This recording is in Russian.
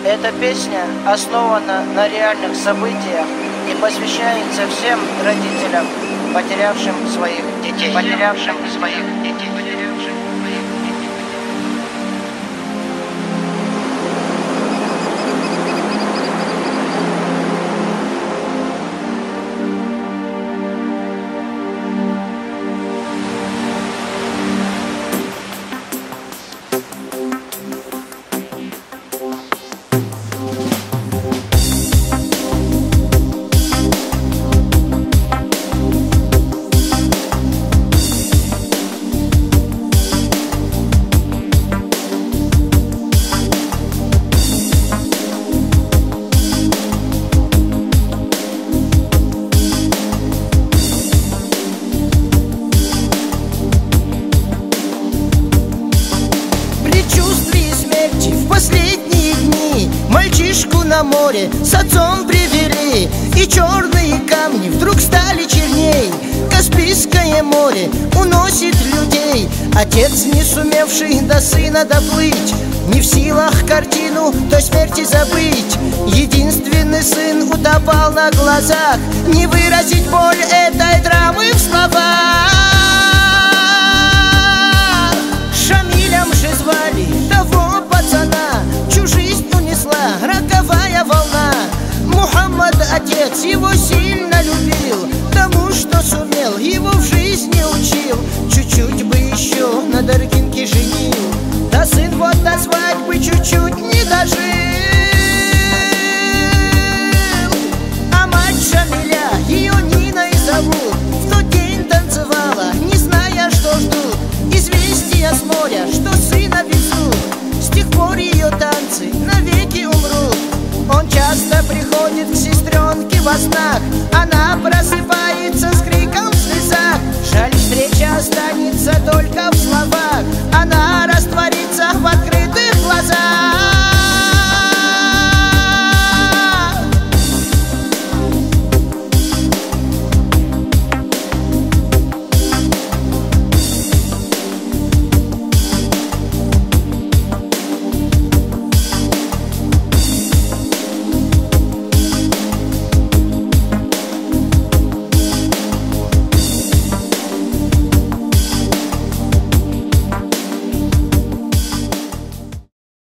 Эта песня основана на реальных событиях и посвящается всем родителям, потерявшим своих детей. В последние дни мальчишку на море с отцом привели, и черные камни вдруг стали черней. Каспийское море уносит людей. Отец, не сумевший до сына доплыть, не в силах картину той смерти забыть. Единственный сын утопал на глазах, не выразить боль этой драмы в словах. Шамилем же звали того пацана, чью жизнь унесла роковая волна. Мухаммад, отец, его сильно любил, тому, что сумел, его в жизни учил. Чуть-чуть бы еще на Даргинке женил, да сын вот до свадьбы чуть-чуть не дожил. А мать Шамиля, ее Ниной зовут, в тот день танцевала, не зная, что ждут. Известия с моря, что сына везут, с тех пор ее танцы навеки умрут. Он часто приходит к сестренке во снах, она просыпается с криком в слезах. Жаль, встреча останется только в словах, она растворится в открытых глазах.